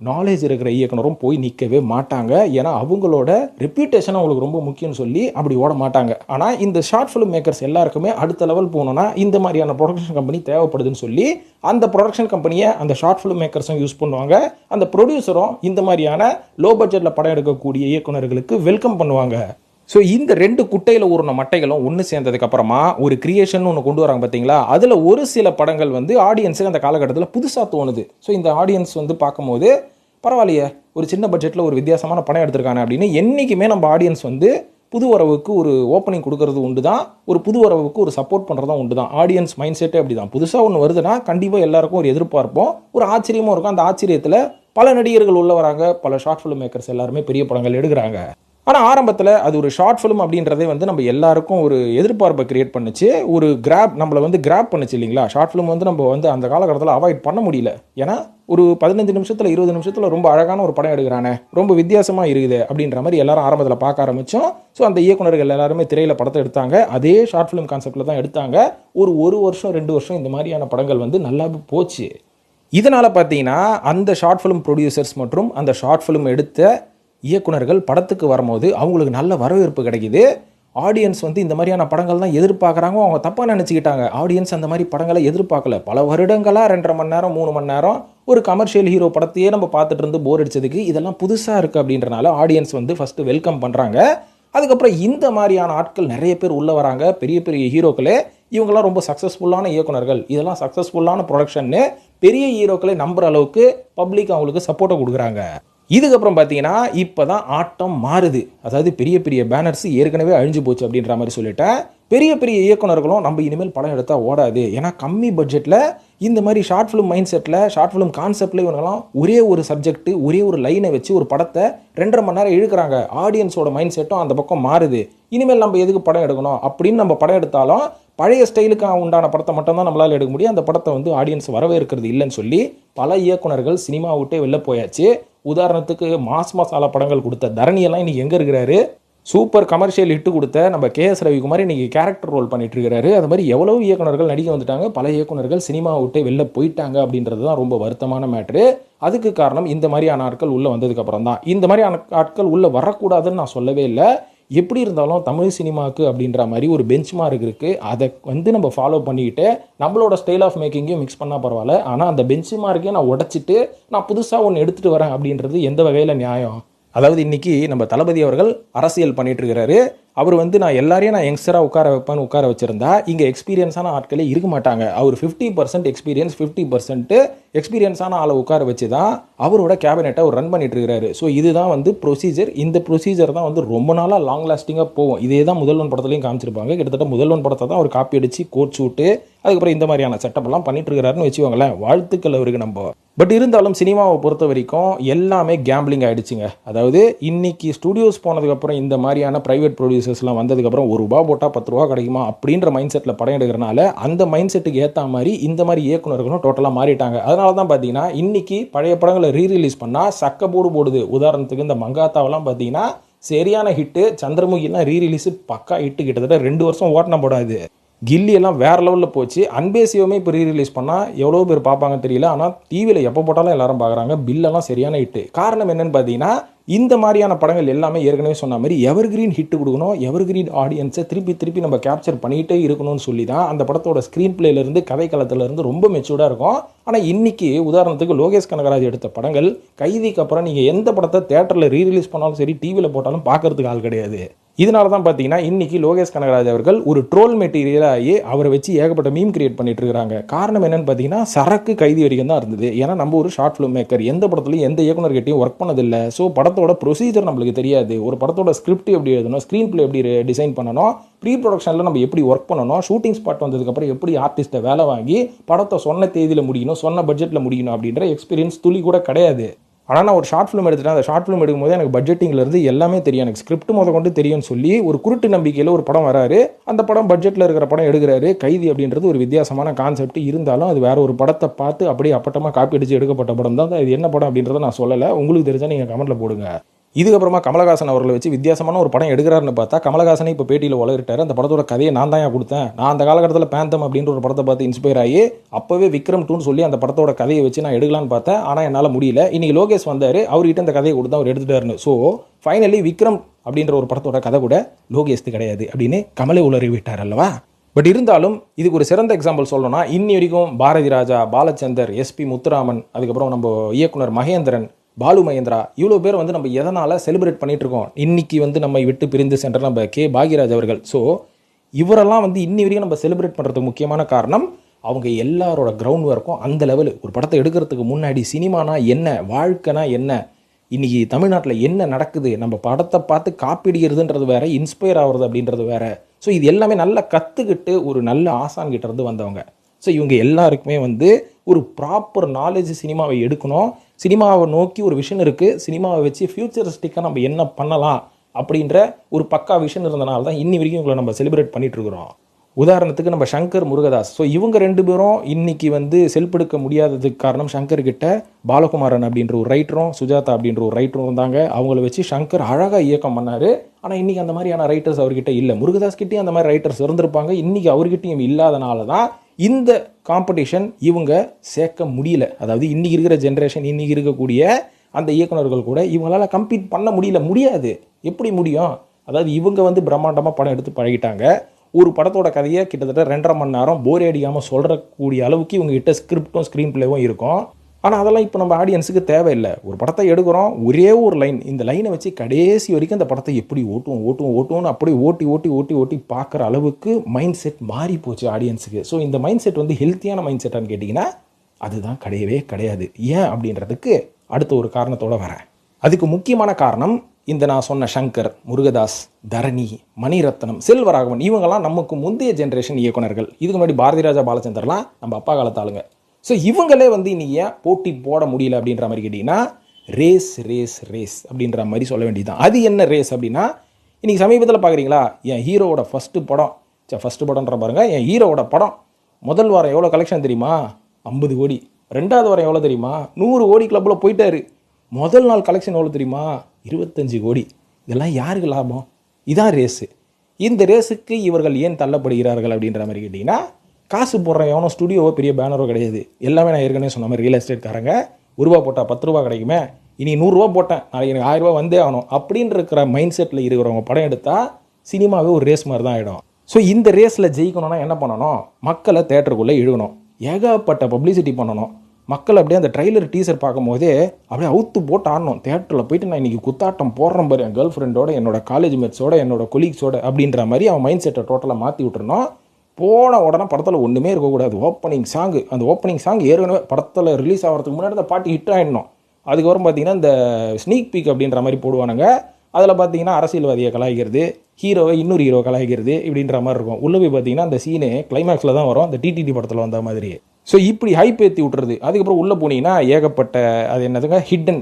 நாலேஜ் இருக்கிற இயக்குனரும் போய் நிற்கவே மாட்டாங்க. ஏன்னா அவங்களோட ரெப்யூட்டேஷன் அவங்களுக்கு ரொம்ப முக்கியம்னு சொல்லி அப்படி ஓட மாட்டாங்க. ஆனால் இந்த ஷார்ட் ஃபிலிம் மேக்கர்ஸ் எல்லாருக்குமே அடுத்த லெவல் போகணுன்னா இந்த மாதிரியான ப்ரொடக்ஷன் கம்பெனி தேவைப்படுதுன்னு சொல்லி அந்த ப்ரொடக்ஷன் கம்பெனியை அந்த ஷார்ட் ஃபிலிம் மேக்கர்ஸும் யூஸ் பண்ணுவாங்க. அந்த ப்ரொடியூசரும் இந்த மாதிரியான லோ பட்ஜெட்டில் படம் எடுக்கக்கூடிய இயக்குனர்களுக்கு வெல்கம் பண்ணுவாங்க. ஸோ இந்த 2 குட்டையில் ஊறின மட்டைகளும் ஒன்று சேர்ந்ததுக்கு அப்புறமா ஒரு கிரியேஷன் ஒன்று கொண்டு வராங்க பார்த்தீங்களா, அதில் ஒரு சில படங்கள் வந்து ஆடியன்ஸுக்கு அந்த காலகட்டத்தில் புதுசாக தோணுது. ஸோ இந்த ஆடியன்ஸ் வந்து பார்க்கும்போது பரவாயில்லையே, ஒரு சின்ன பட்ஜெட்டில் ஒரு வித்தியாசமான படம் எடுத்திருக்காங்க அப்படின்னு என்றைக்குமே நம்ம ஆடியன்ஸ் வந்து புது வரவுக்கு ஒரு ஓப்பனிங் கொடுக்கறது உண்டு தான், ஒரு புது வரவுக்கு ஒரு சப்போர்ட் பண்ணுறதும் உண்டு தான். ஆடியன்ஸ் மைண்ட் செட்டே அப்படி தான். புதுசாக ஒன்று வருதுன்னா கண்டிப்பாக எல்லாருக்கும் ஒரு எதிர்பார்ப்போம், ஒரு ஆச்சரியமும் இருக்கும். அந்த ஆச்சரியத்தில் பல நடிகர்கள் உள்ள வராங்க, பல ஷார்ட் ஃபிலிம் மேக்கர்ஸ் எல்லாருமே பெரிய படங்கள் எடுக்கிறாங்க. ஆனால் ஆரம்பத்தில் அது ஒரு ஷார்ட் ஃபிலிம் அப்படின்றதே வந்து நம்ம எல்லாருக்கும் ஒரு எதிர்பார்ப்பை கிரியேட் பண்ணுச்சு, ஒரு நம்மளை வந்து கிராப் பண்ணுச்சு இல்லைங்களா. ஷார்ட் ஃபிலிம் வந்து நம்ம வந்து அந்த காலகட்டத்தில் அவாய்ட் பண்ண முடியல. ஏன்னா ஒரு 15 நிமிஷத்தில் 20 நிமிஷத்தில் ரொம்ப அழகான ஒரு படம் எடுக்கிறானே, ரொம்ப வித்தியாசமாக இருக்குது அப்படின்ற மாதிரி எல்லாரும் ஆரம்பத்தில் பார்க்க ஆரம்பித்தோம். ஸோ அந்த இயக்குனர்கள் எல்லாருமே திரையில் படத்தை எடுத்தாங்க, அதே ஷார்ட் ஃபிலிம் கான்செப்டில் தான் எடுத்தாங்க. ஒரு வருஷம் 2 வருஷம் இந்த மாதிரியான படங்கள் வந்து நல்லா போச்சு. இதனால் பார்த்தீங்கன்னா அந்த ஷார்ட் ஃபிலிம் ப்ரொடியூசர்ஸ் மற்றும் அந்த ஷார்ட் ஃபிலிம் எடுத்த இயக்குனர்கள் படத்துக்கு வரும்போது அவங்களுக்கு நல்ல வரவேற்பு கிடைக்குது. ஆடியன்ஸ் வந்து இந்த மாதிரியான படங்கள் தான் எதிர்பார்க்குறாங்க. அவங்க தப்பாக நினச்சிக்கிட்டாங்க. ஆடியன்ஸ் அந்த மாதிரி படங்களை எதிர்பார்க்கல. பல வருடங்களாக 2.5 மணி நேரம் 3 மணி நேரம் ஒரு கமர்ஷியல் ஹீரோ படத்தையே நம்ம பார்த்துட்டு இருந்து போர் அடிச்சதுக்கு இதெல்லாம் புதுசாக இருக்குது அப்படின்றனால ஆடியன்ஸ் வந்து ஃபஸ்ட்டு வெல்கம் பண்ணுறாங்க. அதுக்கப்புறம் இந்த மாதிரியான ஆட்கள் நிறைய பேர் உள்ளே வராங்க, பெரிய பெரிய ஹீரோக்களே. இவங்கெல்லாம் ரொம்ப சக்ஸஸ்ஃபுல்லான இயக்குனர்கள், இதெல்லாம் சக்ஸஸ்ஃபுல்லான ப்ரொடக்ஷன்னு பெரிய ஹீரோக்களை நம்புகிற அளவுக்கு பப்ளிக் அவங்களுக்கு சப்போர்ட்டை கொடுக்குறாங்க. இதுக்கப்புறம் பார்த்தீங்கன்னா இப்போ தான் ஆட்டம் மாறுது. அதாவது பெரிய பெரிய பேனர்ஸ் ஏற்கனவே அழிஞ்சு போச்சு அப்படின்ற மாதிரி சொல்லிட்டேன். பெரிய பெரிய இயக்குனர்களும் நம்ம இனிமேல் படம் எடுத்தால் ஓடாது, ஏன்னா கம்மி பட்ஜெட்டில் இந்த மாதிரி short film mind settle short film கான்செப்டில் இவங்கெல்லாம் ஒரே ஒரு சப்ஜெக்ட் ஒரே ஒரு லைனை வச்சு ஒரு படத்தை 2.5 மணி நேரம் இழுக்கிறாங்க. ஆடியன்ஸோட மைண்ட் செட்டும் அந்த பக்கம் மாறுது. இனிமேல் நம்ம எதுக்கு படம் எடுக்கணும் அப்படின்னு நம்ம படம் எடுத்தாலும் பழைய ஸ்டைலுக்கு உண்டான படத்தை மட்டும்தான் நம்மளால் எடுக்க முடியும். அந்த படத்தை வந்து ஆடியன்ஸ் வரவேற்கிறது இல்லைன்னு சொல்லி பல இயக்குனர்கள் சினிமா விட்டே வெளில போயாச்சு. உதாரணத்துக்கு மாஸ் மசாலா படங்கள் கொடுத்த தரணியெல்லாம் இன்றைக்கி எங்கே இருக்கிறாரு? சூப்பர் கமர்ஷியல் ஹிட்டு கொடுத்த நம்ம கேஎஸ் ரவிக்குமார் இன்றைக்கி கேரக்டர் ரோல் பண்ணிட்டு இருக்கிறாரு. அது மாதிரி எவ்வளோ இயக்குனர்கள் நடிக்க வந்துட்டாங்க, பல இயக்குனர்கள் சினிமா விட்டே வெளில போயிட்டாங்க அப்படின்றது தான் ரொம்ப வருத்தமான மேட்ரு. அதுக்கு காரணம் இந்த மாதிரியான ஆட்கள் உள்ளே வந்ததுக்கப்புறம் தான். இந்த மாதிரியான ஆட்கள் உள்ளே வரக்கூடாதுன்னு நான் சொல்லவே இல்லை. எப்படி இருந்தாலும் தமிழ் சினிமாவுக்கு அப்படின்ற மாதிரி ஒரு பெஞ்ச் மார்க் இருக்குது. அதை வந்து நம்ம ஃபாலோ பண்ணிக்கிட்டு நம்மளோட ஸ்டைல் ஆஃப் மேக்கிங்கையும் மிக்ஸ் பண்ணால் பரவாயில்ல. ஆனால் அந்த பெஞ்ச் மார்க்கையும் நான் உடைச்சிட்டு நான் புதுசாக ஒன்று எடுத்துகிட்டு வரேன் அப்படின்றது எந்த வகையில் நியாயம்? அதாவது இன்றைக்கி நம்ம தளபதி அவர்கள் அரசியல் பண்ணிகிட்டு இருக்கிறாரு. அவர் வந்து நான் எல்லாரையும் நான் யங்ஸ்டராக உட்கார வச்சுருந்தா இங்கே எக்ஸ்பீரியன்ஸான ஆட்களே இருக்க மாட்டாங்க. அவர் 50% எக்ஸ்பீரியன்ஸ் 50% எக்ஸ்பீரியன்ஸான ஆளை உட்கார வச்சு தான் அவரோட கேபினெட்டை அவர் ரன் பண்ணிட்டு இருக்கிறாரு. ஸோ இதுதான் வந்து ப்ரொசீஜர். இந்த ப்ரொசீஜர் தான் வந்து ரொம்ப நாளாக லாங் லாஸ்டிங்காக போகும். இதே தான் முதல்வன் படத்துலையும் காமிச்சிருப்பாங்க. கிட்டத்தட்ட முதல்வன் படத்தை தான் அவர் காப்பி அடித்து கோட் ஷூட்டு அதுக்கப்புறம் இந்த மாதிரியான செட்டப்லாம் பண்ணிட்டு இருக்கிறாருன்னு வச்சுக்கோங்களேன். வாழ்த்துக்கள் அவருக்கு நம்ம. பட் இருந்தாலும் சினிமாவை பொறுத்த வரைக்கும் எல்லாமே கேம்பிளிங் ஆகிடுச்சுங்க. அதாவது இன்னைக்கு ஸ்டுடியோஸ் போனதுக்கப்புறம் இந்த மாதிரியான ப்ரைவேட் ப்ரொடியூசர்ஸ்லாம் வந்ததுக்கப்புறம் ₹1 போட்டால் ₹10 கிடைக்குமா அப்படின்ற மைண்ட் செட்டில் படம் எடுக்கிறனால அந்த மைண்ட் செட்டுக்கு ஏற்ற மாதிரி இந்த மாதிரி இயக்குனர்களும் டோட்டலாக மாறிட்டாங்க. அதனால தான் பார்த்தீங்கன்னா இன்றைக்கி பழைய படங்களை ரீரிலீஸ் பண்ணால் சக்க போடுது. உதாரணத்துக்கு இந்த மங்காத்தாவெல்லாம் பார்த்தீங்கன்னா சரியான ஹிட்டு. சந்திரமுகிலாம் ரீரிலீஸு பக்கா ஹிட்டு, கிட்டத்தட்ட 2 வருஷம் ஓட்டின படம் இது. கில்லி எல்லாம் வேற லெவலில் போச்சு. அன்பே சிவமே இப்போ ரீரிலீஸ் பண்ணால் எவ்வளோ பேர் பார்ப்பாங்கன்னு தெரியல. ஆனால் டிவியில் எப்போ போட்டாலும் எல்லாரும் பார்க்குறாங்க. பில்லெல்லாம் சரியான ஹிட்டு. காரணம் என்னன்னு பார்த்தீங்கன்னா, இந்த மாதிரியான படங்கள் எல்லாமே ஏற்கனவே சொன்ன மாதிரி எவர்கிரீன் ஹிட் கொடுக்கணும், எவர்கிரீன் ஆடியன்ஸை திருப்பி திருப்பி நம்ம கேப்சர் பண்ணிகிட்டே இருக்கணும்னு சொல்லி தான் அந்த படத்தோட ஸ்க்ரீன் பிளேலேருந்து கதை களத்துலேருந்து ரொம்ப மெச்சூர்டாக இருக்கும். ஆனால் இன்னைக்கு உதாரணத்துக்கு லோகேஷ் கனகராஜ் எடுத்த படங்கள் கைதிக்கு அப்புறம் நீங்கள் எந்த படத்தை தேட்டரில் ரீரிலீஸ் பண்ணாலும் சரி, டிவியில் போட்டாலும் பார்க்கறதுக்கு ஆள் கிடையாது. இதனால தான் பார்த்தீங்கன்னா இன்னைக்கு லோகேஷ் கனகராஜ் அவர்கள் ஒரு ட்ரோல் மெட்டீரியலாகி அவரை வச்சு ஏகப்பட்ட மீம் கிரியேட் பண்ணிட்டு இருக்காங்க. காரணம் என்னன்னு பார்த்தீங்கன்னா, சரக்கு கைதி வரைக்கும் தான் இருந்தது. ஏன்னா நம்ம ஒரு ஷார்ட் ஃபிலிம் மேக்கர், எந்த படத்துலையும் எந்த இயக்குனர்கிட்டையும் ஒர்க் பண்ணதில்லை. ஸோ படத்தோட ப்ரொசீஜர் நம்மளுக்கு தெரியாது. ஒரு படத்தோட ஸ்கிரிப்ட் எப்படி எழுதணும், ஸ்க்ரீன் பிளே எப்படி டிசைன் பண்ணணும், ப்ரீ ப்ரொடக்ஷனில் நம்ம எப்படி ஒர்க் பண்ணணும், ஷூட்டிங் ஸ்பாட் வந்ததுக்கப்புறம் எப்படி ஆர்டிஸ்ட்டை வேலை வாங்கி படத்தை சொன்ன தேதியில் முடிக்கணும், சொன்ன பட்ஜெட்டில் முடிக்கணும் அப்படின்ற எக்ஸ்பீரியன்ஸ் துளி கூட கிடையாது. ஆனால் நான் ஒரு ஷார்ட் ஃபிலிம் எடுத்துட்டேன். அந்த ஷார்ட் ஃபிலிம் எடுக்கும்போது எனக்கு பட்ஜெட்டிங்லேருந்து எல்லாமே தெரியும், எனக்கு ஸ்கிரிப்ட் கொண்டு தெரியும்னு சொல்லி ஒரு குருட்டு நம்பிக்கையில் ஒரு படம் வராரு. அந்த படம் பட்ஜெட்டில் இருக்கிற படம் எடுக்கிறாரு. கைதி அப்படின்றது ஒரு வித்தியாசமான கான்செப்ட் இருந்தாலும் அது வேற ஒரு படத்தை பார்த்து அப்படியே அப்பட்டமாக காப்பி அடித்து எடுக்கப்பட்ட படம் தான். இது என்ன படம் அப்படின்றத நான் சொல்லலை. உங்களுக்கு தெரிஞ்சால் நீங்கள் கமெண்ட்டில் போடுங்க. இதுக்கப்புறமா கமலஹாசன் அவர்களை வச்சு வித்தியாசமான ஒரு படம் எடுக்கிறாருன்னு பார்த்தா, கமலஹாசனை இப்போ பேட்டியில் உளறிட்டார். அந்த படத்தோட கதையை நான் தான் கொடுத்தேன். நான் அந்த காலகட்டத்தில் பேந்தம் அப்படின்ற ஒரு படத்தை பார்த்து இன்ஸ்பயர் ஆகி அப்போவே விக்ரம் 2ன்னு சொல்லி அந்த படத்தோட கதையை வச்சு நான் எடுக்கலான்னு பார்த்தேன். ஆனால் என்னால் முடியல. இன்னைக்கு லோகேஷ் வந்தார், அவர்கிட்ட அந்த கதையை கொடுத்து அவர் எடுத்துட்டாருன்னு. ஸோ ஃபைனலி விக்ரம் அப்படின்ற ஒரு படத்தோட கதை கூட லோகேஷ்து கிடையாது அப்படின்னு கமலை உளறி விட்டார் அல்லவா. பட் இருந்தாலும் இதுக்கு ஒரு சிறந்த எக்ஸாம்பிள் சொல்லணும்னா, இன்னி வரைக்கும் பாரதி ராஜா, பாலச்சந்தர், எஸ்பி முத்துராமன், அதுக்கப்புறம் நம்ம இயக்குனர் மகேந்திரன், பாலு மகேந்திரா, இவ்வளோ பேர் நம்ம எதனால் செலிப்ரேட் பண்ணிட்டு இருக்கோம். இன்னைக்கு நம்மை விட்டு பிரிந்து சென்ற நம்ம கே பாக்யராஜ் அவர்கள். ஸோ இவரெல்லாம் இன்னி வரைக்கும் நம்ம செலிப்ரேட் பண்ணுறதுக்கு முக்கியமான காரணம் அவங்க எல்லாரோட கிரவுண்ட் ஒர்க்கும் அந்த லெவலு. ஒரு படத்தை எடுக்கிறதுக்கு முன்னாடி சினிமானா என்ன, வாழ்க்கைனா என்ன, இன்றைக்கி தமிழ்நாட்டில் என்ன நடக்குது, நம்ம படத்தை பார்த்து காப்பிடிக்கிறதுன்றது வேறு, இன்ஸ்பயர் ஆகிறது அப்படின்றது வேறு. ஸோ இது எல்லாமே நல்லா கற்றுக்கிட்டு ஒரு நல்ல ஆசான்கிட்ட இருந்து வந்தவங்க. ஸோ இவங்க எல்லாருக்குமே ஒரு ப்ராப்பர் நாலேஜ் சினிமாவை எடுக்கணும். சினிமாவை நோக்கி ஒரு விஷன் இருக்குது, சினிமாவை வச்சு ஃபியூச்சரிஸ்டிக்காக நம்ம என்ன பண்ணலாம் அப்படின்ற ஒரு பக்கா விஷன் இருந்தனால தான் இன்னி வரைக்கும் இவங்களை நம்ம செலிப்ரேட் பண்ணிகிட்ருக்குறோம். உதாரணத்துக்கு நம்ம சங்கர் முருகதாஸ். ஸோ இவங்க 2 பேரும் இன்றைக்கி செல்பெடுக்க முடியாததுக்கு காரணம், சங்கர் கிட்ட பாலகுமாரன் அப்படின்ற ஒரு ரைட்டரும், சுஜாதா அப்படின்ற ஒரு ரைட்டரும் இருந்தாங்க. அவங்கள வச்சு சங்கர் அழகாக இயக்கம் பண்ணார். ஆனால் இன்றைக்கி அந்த மாதிரியான ரைட்டர்ஸ் அவர்கிட்ட இல்லை. முருகதாஸ்கிட்டையும் அந்த மாதிரி ரைட்டர்ஸ் இருந்திருப்பாங்க, இன்றைக்கி அவர்கிட்டையும் இல்லாதனால தான் இந்த காம்படிஷன் இவங்க சேர்க்க முடியல. அதாவது இன்றைக்கி இருக்கிற ஜென்ரேஷன், இன்றைக்கி இருக்கக்கூடிய அந்த இயக்குநர்கள் கூட இவங்களால் கம்பீட் பண்ண முடியாது. எப்படி முடியும்? அதாவது இவங்க பிரம்மாண்டமாக படம் எடுத்து பழகிட்டாங்க. ஒரு படத்தோட கதையை கிட்டத்தட்ட 2.5 மணி நேரம் போரே அடிக்காமல் சொல்கிறக்கூடிய அளவுக்கு இவங்ககிட்ட ஸ்கிரிப்டும் ஸ்க்ரீன் பிளேவும் இருக்கும். ஆனால் அதெல்லாம் இப்போ நம்ம ஆடியன்ஸுக்கு தேவையில்லை. ஒரு படத்தை எடுக்கிறோம், ஒரே ஒரு லைன், இந்த லைனை வச்சு கடைசி வரைக்கும் அந்த படத்தை எப்படி ஓட்டுவோம்னு அப்படி ஓட்டி பார்க்குற அளவுக்கு மைண்ட் செட் மாறி போச்சு ஆடியன்ஸுக்கு. ஸோ இந்த மைண்ட் செட் ஹெல்த்தியான மைண்ட் செட்டான்னு கேட்டிங்கன்னா அதுதான் கிடையவே கிடையாது. ஏன் அப்படின்றதுக்கு அடுத்த ஒரு காரணத்தோடு வரேன். அதுக்கு முக்கியமான காரணம் இந்த நான் சொன்ன சங்கர், முருகதாஸ், தரணி, மணிரத்னம், செல்வராகவன், இவங்கெல்லாம் நமக்கு முந்தைய ஜென்ரேஷன் இயக்குனர்கள். இதுக்கு முன்னாடி பாரதி ராஜா, பாலச்சந்தர்லாம் நம்ம அப்பா காலத்து ஆளுங்க. ஸோ இவங்களே இன்னைக்கு ஏன் போட்டி போட முடியல அப்படின்ற மாதிரி கேட்டிங்கன்னா, ரேஸ் அப்படின்ற மாதிரி சொல்ல வேண்டியதுதான். அது என்ன ரேஸ் அப்படின்னா, இன்றைக்கி சமீபத்தில் பார்க்குறீங்களா, என் ஹீரோவோட ஃபஸ்ட்டு படம்ன்ற பாருங்கள், என் ஹீரோவோட படம் முதல் வாரம் எவ்வளோ கலெக்ஷன் தெரியுமா? 50 கோடி. 2வது வாரம் எவ்வளோ தெரியுமா? 100 கோடி கிளப்பில் போயிட்டாரு. முதல் நாள் கலெக்ஷன் எவ்வளோ தெரியுமா? 25 கோடி. இதெல்லாம் யாருக்கு லாபம்? இதான் ரேஸு. இந்த ரேஸுக்கு இவர்கள் ஏன் தள்ளப்படுகிறார்கள் அப்படின்ற மாதிரி கேட்டிங்கன்னா, காசு போடுற எவனோ ஸ்டுடியோவோ பெரிய பேனரோ கிடையாது. எல்லாமே நான் ஏற்கனவே சொன்ன மாதிரி ரியல் எஸ்டேட்காரங்க. 1 ரூபா போட்டால் 10 ரூபா கிடைக்குமே, இனி 100 ரூபா போட்டேன், நாளைக்கு எனக்கு 1000 ரூபா வந்தே ஆகணும் அப்படின்னு இருக்கிற மைண்ட் செட்டில் இருக்கிறவங்க படம் எடுத்தால் சினிமாவே ஒரு ரேஸ் மாதிரி தான் ஆகிடும். ஸோ இந்த ரேஸில் ஜெயிக்கணும்னா என்ன பண்ணணும்? மக்களை தேட்டருக்குள்ளே இழுகணும், ஏகப்பட்ட பப்ளிசிட்டி பண்ணணும். மக்கள் அப்படியே அந்த ட்ரைலர் டீசர் பார்க்கும் போதே அப்படியே அவுத்து போட்டு ஆடணும். தேட்டரில் போயிட்டு நான் இன்றைக்கி குத்தாட்டம் போடுறேன் பாரு, என் கேர்ள் ஃப்ரெண்டோட, என்னோட காலேஜ் மேட்ஸோட, என்னோட கொலீக்ஸோட அப்படின்ற மாதிரி அவன் மைண்ட் செட்டை டோட்டலாக மாற்றி விட்டுறணும். போன உடனே படத்தில் ஒன்றுமே இருக்கக்கூடாது. அந்த ஓப்பனிங் சாங் ஏற்கனவே படத்தில் ரிலீஸ் ஆகிறதுக்கு முன்னாடி அந்த பாட்டு ஹிட் ஆகிடணும். அதுக்கப்புறம் பார்த்தீங்கன்னா இந்த ஸ்னீக் பீக் அப்படின்ற மாதிரி போடுவானுங்க. அதில் பார்த்தீங்கன்னா அரசியல்வாதியை கலாய்க்கிறது, ஹீரோவை இன்னொரு ஹீரோ கலாய்க்கிறது இப்படின்ற மாதிரி இருக்கும். உள்ளே போய் பார்த்தீங்கன்னா அந்த சீனு கிளைமேக்ஸில் தான் வரும், அந்த டிடிடி படத்தில் வந்த மாதிரி. ஸோ இப்படி ஹைப் ஏற்றி விட்டுறது. அதுக்கப்புறம் உள்ளே போனீங்கன்னா ஏகப்பட்ட அது என்னதுங்க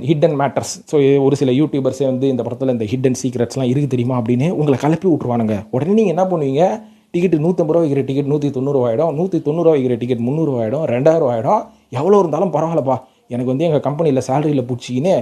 ஹிட்டன் மேட்டர்ஸ். ஸோ ஒரு சில யூடியூபர்ஸே இந்த படத்தில் இந்த ஹிட்டன் சீக்ரெட்ஸ்லாம் இருக்குது தெரியுமா அப்படின்னு உங்களை கலப்பி விட்ருவானுங்க. உடனே நீங்கள் என்ன பண்ணுவீங்க? டிக்கெட்டு 150 ரூபா வைக்கிற டிக்கெட் 190 ஆகிடும், 190 ரூபா வைக்கிற டிக்கெட் 300 ஆகிடும், 2000 ஆகிடும். எவ்வளோ இருந்தாலும் பரவாயில்லப்பா, எனக்கு எங்கள் கம்பெனியில் சேலரியில் பிடிச்சிக்கின்னு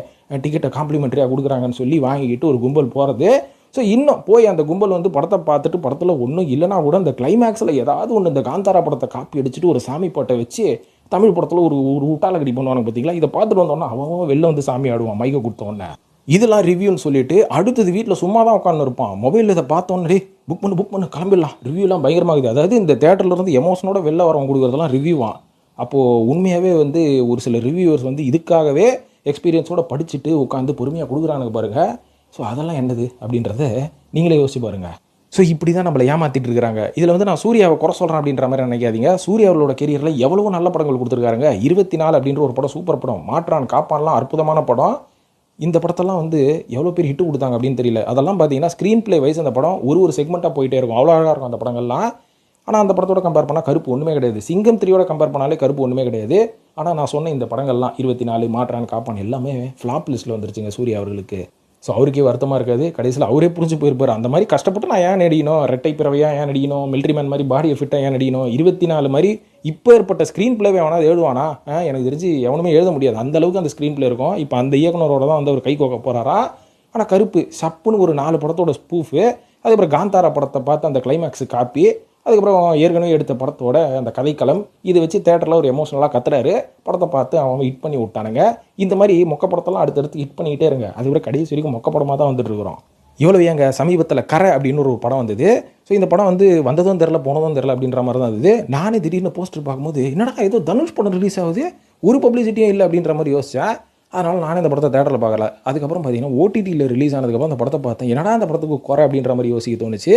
டிக்கெட்டை காம்ப்ளிமெண்ட்ரியாக கொடுக்குறாங்கன்னு சொல்லி வாங்கிக்கிட்டு ஒரு கும்பல் போகிறது. ஸோ இன்னும் போய் அந்த கும்பல் வந்து படத்தை பார்த்துட்டு படத்தில் ஒன்றும் இல்லைனா கூட அந்த கிளைமேக்ஸில் ஏதாவது ஒன்று இந்த காந்தாரா படத்தை காப்பி அடிச்சுட்டு ஒரு சாமி பாட்டை வச்சு தமிழ் படத்தில் ஒரு ஒரு ஊட்டாலக்கடி பண்ணுவாங்க பார்த்தீங்களா. இதை பார்த்துட்டு வந்தோன்னா அவன் வெளில வந்து சாமி ஆடுவான் மைக்கை கொடுத்தோன்னே. இதெல்லாம் ரிவ்யூன்னு சொல்லிட்டு அடுத்தது வீட்டில் சும்மா தான் உட்காந்து இருப்பான். மொபைலில் இதை பார்த்தோன்னே புக் பண்ணு கிளம்பிடலாம், ரிவ்யூலாம் பயங்கரமாகுது. அதாவது இந்த தேட்டர்லேருந்து எமோஷனோட வெளில வரவங்க கொடுக்குறதெல்லாம் ரிவ்யூவான். அப்போது உண்மையாகவே வந்து ஒரு சில ரிவ்யூவர்ஸ் வந்து இதுக்காகவே எக்ஸ்பீரியன்ஸோடு படிச்சுட்டு உட்காந்து பொறுமையாக கொடுக்குறானுங்க பாருங்கள். ஸோ அதெல்லாம் என்னது அப்படின்றத நீங்களே யோசிச்சு பாருங்கள். ஸோ இப்படி தான் நம்மளை ஏமாற்றிட்டு இருக்கிறாங்க. இதில் வந்து நான் சூர்யாவை குறை சொல்கிறேன் அப்படின்ற மாதிரி நினைக்காதீங்க. சூர்யா அவர்களோட கெரியரில் எவ்வளவோ நல்ல படங்கள் கொடுத்துருக்காருங்க. 24 அப்படின்ற ஒரு படம் சூப்பர் படம், மாற்றான் காப்பான்லாம் அற்புதமான படம். இந்த படத்தெல்லாம் வந்து எவ்வளோ பேர் ஹிட்டு கொடுத்தாங்க அப்படின்னு தெரியல. அதெல்லாம் பார்த்தீங்கன்னா ஸ்க்ரீன் பிளே வைஸ் அந்த படம் ஒரு செக்மெண்ட்டாக போயிட்டே இருக்கும், அவ்வளோ அழகாக இருக்கும் அந்த படங்கள்லாம். ஆனால் அந்த படத்தோட கம்பேர் பண்ணால் கருப்பு ஒன்றுமே கிடையாது. சிங்கம் 3யோட கம்பேர் பண்ணாலே கருப்பு ஒன்றுமே கிடையாது. ஆனால் நான் சொன்ன இந்த படங்கள்லாம் 24, மாற்றான் காப்பான் எல்லாமே ஃப்ளாப் லிஸ்ட்டில் வந்துருச்சுங்க சூர்யா அவர்களுக்கு. ஸோ அவருக்கே வருத்தமாக இருக்காது. கடைசியில் அவரே புரிஞ்சு போயிருப்பார். அந்த மாதிரி கஷ்டப்பட்டு நான் ஏன் நடிக்கணும், ரெட்டை பிறவையாக ஏன் நடிக்கணும், மிலிட்ரி மேன் மாதிரி பாடியை ஃபிட்டாக ஏன் நடிக்கணும், 24 மாதிரி இப்போ ஏற்பட்ட ஸ்க்ரீன் பிளேவே அவனால் எழுதுவானா? எனக்கு தெரிஞ்சு எவனுமே எழுத முடியாது, அந்தளவுக்கு அந்த ஸ்க்ரீன் பிளே இருக்கும். இப்போ அந்த இயக்குனரோட தான் வந்து அவர் கை கோக்க போகிறாரா. ஆனால் கருப்பு சப்புன்னு ஒரு 4 படத்தோட ஸ்பூஃபு, அதுக்கப்புறம் காந்தாரா படத்தை பார்த்து அந்த கிளைமேக்ஸு காப்பி, அதுக்கப்புறம் ஏற்கனவே எடுத்த படத்தோட அந்த கதைக்களம் இதை வச்சு தேட்டரில் ஒரு எமோஷனலாக கத்துறாரு. படத்தை பார்த்து அவன் ஹிட் பண்ணி விட்டானுங்க. இந்த மாதிரி மொக்க படத்தெல்லாம் அடுத்தடுத்து ஹிட் பண்ணிக்கிட்டே இருங்க. அதுக்கப்புறம் கடைசி வரைக்கும் மொக்க படமாக தான் வந்துட்டு இருக்கிறோம். இவ்வளோ ஏங்க சமீபத்தில் கரை அப்படின்னு ஒரு படம் வந்தது. ஸோ இந்த படம் வந்து வந்ததும் தெரில போனதும் தெரில அப்படின்ற மாதிரி தான் இருந்தது. நானே திடீர்னு போஸ்டர் பார்க்கும்போது என்னடா ஏதோ தனுஷ் படம் ரிலீஸ் ஆகுது, ஒரு பப்ளிசிட்டியும் இல்லை அப்படின்ற மாதிரி யோசித்தேன். அதனால் நானே இந்த படத்தை தேட்டரில் பார்க்கல. அதுக்கப்புறம் பார்த்தீங்கன்னா ஓடிடியில் ரிலீஸ் ஆனதுக்கப்புறம் அந்த படத்தை பார்த்தேன். என்னடா அந்த படத்துக்கு குறை அப்படின்ற மாதிரி யோசிக்க தோணுச்சு.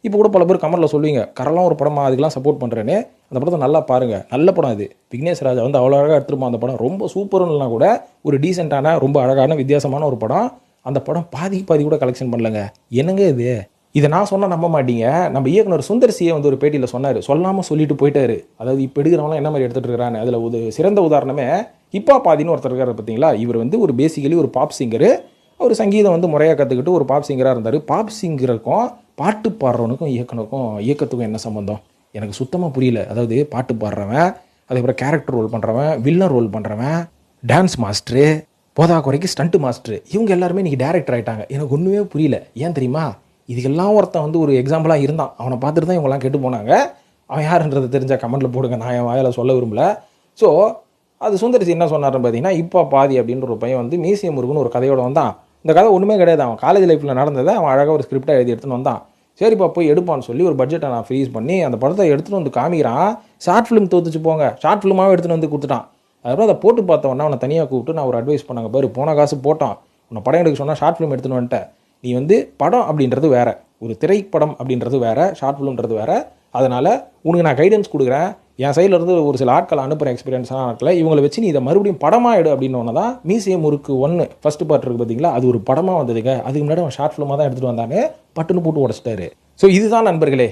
இப்போ கூட பல பேர் கமெண்ட்டில் சொல்லுவீங்க, கரெல்லாம் ஒரு படமா, அதுக்கெல்லாம் சப்போர்ட் பண்ணுறேன்னு. அந்த படத்தை நல்லா பாருங்கள், நல்ல படம் அது. விக்னேஷ் ராஜா வந்து அவ்வளோ அழகாக எடுத்துருப்பான். அந்த படம் ரொம்ப சூப்பர்னா கூட ஒரு டீசெண்டான ரொம்ப அழகான வித்தியாசமான ஒரு படம். அந்த படம் பாதி கூட கலெக்ஷன் பண்ணலங்க. என்னங்க இது? இதை நான் சொன்னால் நம்ப மாட்டீங்க. நம்ம இயக்குனர் சுந்தர் சியை வந்து ஒரு பேட்டியில் சொன்னார், சொல்லாமல் சொல்லிட்டு போயிட்டாரு. அதாவது இப்போ எடுக்கிறவங்களாம் என்ன மாதிரி எடுத்துகிட்டு இருக்கிறான்னு. அதில் ஒரு சிறந்த உதாரணமே ஹிப்பா பாதின்னு ஒருத்தர் இருக்காரு பார்த்தீங்களா. இவர் வந்து ஒரு பேசிக்கலி ஒரு பாப் சிங்கரு. அவர் சங்கீதம் வந்து முறையாக கற்றுக்கிட்டு ஒரு பாப் சிங்கராக இருந்தார். பாப் சிங்கருக்கும் பாட்டு பாடுறவனுக்கும் இயக்கத்துக்கும் என்ன சம்மந்தம் எனக்கு சுத்தமாக புரியல. அதாவது பாட்டு பாடுறவன், அதுக்கப்புறம் கேரக்டர் ரோல் பண்ணுறவன், வில்லன் ரோல் பண்ணுறவன், டான்ஸ் மாஸ்டரு, போதா குறைக்கு ஸ்டண்ட்டு மாஸ்டரு, இவங்க எல்லாருமே இன்றைக்கி டேரக்டர் ஆகிட்டாங்க. எனக்கு ஒன்றுமே புரியல. ஏன் தெரியுமா? இதுக்கெல்லாம் ஒருத்தன் வந்து ஒரு எக்ஸாம்பிளாக இருந்தான். அவனை பார்த்துட்டு தான் இவங்கெல்லாம் கெட்டு போனாங்க. அவன் யாருன்றது தெரிஞ்சால் கமெண்ட்டில் போடுங்க, நான் என் வாயில் சொல்ல விரும்பல. ஸோ அது சுந்தரிசி என்ன சொன்னார்னு பார்த்தீங்கன்னா, இப்போ பாதி அப்படின்ற ஒரு பையன் வந்து மியூசியம் முருகன் ஒரு கதையோடு வந்தான். இந்த கதை ஒன்றுமே கிடையாது, அவன் காலேஜ் லைஃப்பில் நடந்ததை அவன் அழகாக ஒரு ஸ்கிரிப்டாக எழுதி எடுத்துன்னு வந்தான். சரிப்பா போய் எடுப்பான்னு சொல்லி ஒரு பட்ஜெட்டை நான் ஃப்ரீஸ் பண்ணி அந்த படத்தை எடுத்துகிட்டு வந்து காமிக்கிறான். ஷார்ட் ஃபிலிம் தோத்துச்சு போங்க, ஷார்ட் ஃபிலிமாகவே எடுத்துகிட்டு வந்து கொடுத்துட்டான். அதுக்கப்புறம் அதை போட்டு பார்த்தவொன்னா அவனை தனியாக கூப்பிட்டு நான் ஒரு அட்வைஸ் பண்ணாங்க, பாரு போன காசு போட்டான், உன்னை படம் எடுக்க சொன்னால் ஷார்ட் ஃபிலிம் எடுத்துன்னு வந்துட்டேன். நீ வந்து படம் அப்படின்றது வேறு, ஒரு திரைப்படம் அப்படின்றது வேறு, ஷார்ட் ஃபிலிம்ன்றது வேறு. அதனால் உனக்கு நான் கைடன்ஸ் கொடுக்குறேன், என் சைட்லேருந்து ஒரு சில ஆட்களை அனுப்புகிற எக்ஸ்பீரியன்ஸ்லாம் ஆட்களை இவங்களை வச்சு நீ இதை மறுபடியும் படமாக எடு அப்படின்னு தான் மியூசியம் முறுக்கு 1 ஃபஸ்ட்டு பார்ட் இருக்குது பார்த்தீங்களா, அது ஒரு படமாக வந்ததுங்க. அதுக்கு முன்னாடி அவன் ஷார்ட் ஃபிலிமாக தான் எடுத்துகிட்டு வந்தானே, பட்டுன்னு போட்டு உடச்சிட்டாரு. ஸோ இதுதான் நண்பர்களே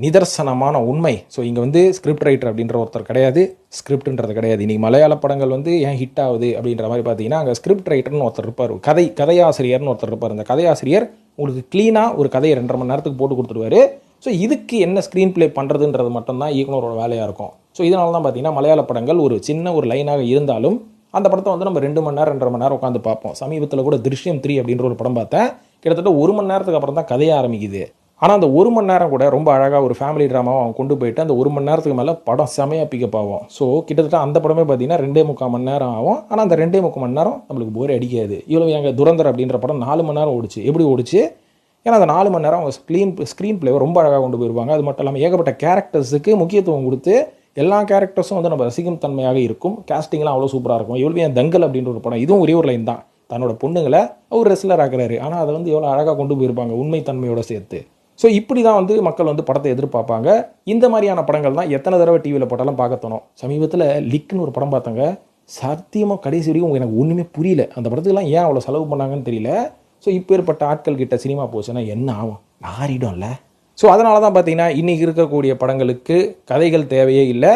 நிதர்சனமான உண்மை. ஸோ இங்கே வந்து ஸ்கிரிப்ட் ரைட்டர் அப்படின்ற ஒருத்தர் கிடையாது, ஸ்கிரிப்ட்ன்றது கிடையாது. இன்றைக்கி மலையாள படங்கள் வந்து ஏன் ஹிட் ஆகுது அப்படின்ற மாதிரி பார்த்தீங்கன்னா, அங்கே ஸ்கிரிப்ட் ரைட்டர்னு ஒருத்தர் இருப்பார், கதையாசிரியர்னு ஒருத்தர் இருப்பார். அந்த கதையாசிரியர் உங்களுக்கு க்ளீனாக ஒரு கதையை 2.5 மணி நேரத்துக்கு போட்டு கொடுத்துருவாரு. ஸோ இதுக்கு என்ன ஸ்க்ரீன் பிளே பண்ணுறதுன்றது மட்டும்தான் இயக்குனரோட வேலையாக இருக்கும். ஸோ இதனால தான் பார்த்தீங்கன்னா மலையாள படங்கள் ஒரு சின்ன ஒரு லைனாக இருந்தாலும் அந்த படத்தை வந்து நம்ம 2 மணி நேரம் 2.5 மணி நேரம் உட்காந்து பார்ப்போம். சமீபத்தில் கூட திருஷ்யம் 3 அப்படின்ற ஒரு படம் பார்த்தேன். கிட்டத்தட்ட 1 மணி நேரத்துக்கு அப்புறம் தான் கதையை ஆரம்பிக்குது. ஆனால் அந்த 1 மணி நேரம் கூட ரொம்ப அழகாக ஒரு ஃபேமிலி ட்ராமாவை அவன் கொண்டு போயிட்டு அந்த 1 மணி நேரத்துக்கு மேலே படம் செமையாக பிக்கப் ஆகும். ஸோ கிட்டத்தட்ட அந்த படமே பார்த்தீங்கன்னா 2.25 மணி நேரம் ஆகும். ஆனால் அந்த 2.25 மணி நேரம் நம்மளுக்கு போரே அடிக்காது. இவ்வளோ எங்கள் துரந்தர் அப்படின்ற படம் 4 மணி நேரம் ஓடிச்சு. எப்படி ஓடிச்சு? ஏன்னா அந்த 4 மணி நேரம் அவங்க ஸ்க்ரீன் பிளேவை ரொம்ப அழகாக கொண்டு போயிருவாங்க. அது மட்டும் இல்லாமல் ஏகப்பட்ட கேரக்டர்ஸுக்கு முக்கியத்துவம் கொடுத்து எல்லா கேரக்டர்ஸும் வந்து நம்ம ரசிக்கும் தன்மையாக இருக்கும். கேஸ்டிங்லாம் அவ்வளோ சூப்பராக இருக்கும். எவ்வளோ என் தங்கல் அப்படின்ற ஒரு படம், இதுவும் ஒரே ஒரு லைன் தான், தன்னோட பொண்ணுங்களை அவர் ரெஸ்லர் ஆக்குறாரு. ஆனால் அதை வந்து எவ்வளோ அழகாக கொண்டு போயிருப்பாங்க உண்மை தன்மையோடு சேர்த்து. ஸோ இப்படி தான் வந்து மக்கள் வந்து படத்தை எதிர்பார்ப்பாங்க. இந்த மாதிரியான படங்கள் தான் எத்தனை தடவை டிவியில் போட்டாலும் பார்க்க தோணும். சமீபத்தில் லிக்குன்னு ஒரு படம் பார்த்தாங்க, சத்தியமாக கடைசி வரைக்கும் எனக்கு ஒன்றுமே புரியல. அந்த படத்துக்குலாம் ஏன் அவ்வளோ செலவு பண்ணாங்கன்னு தெரியல. ஸோ இப்போ ஏற்பட்ட ஆட்கள் கிட்ட சினிமா போச்சுன்னா என்ன ஆகும்? நாரிடும்ல. ஸோ அதனால தான் பார்த்தீங்கன்னா இன்றைக்கி இருக்கக்கூடிய படங்களுக்கு கதைகள் தேவையே இல்லை.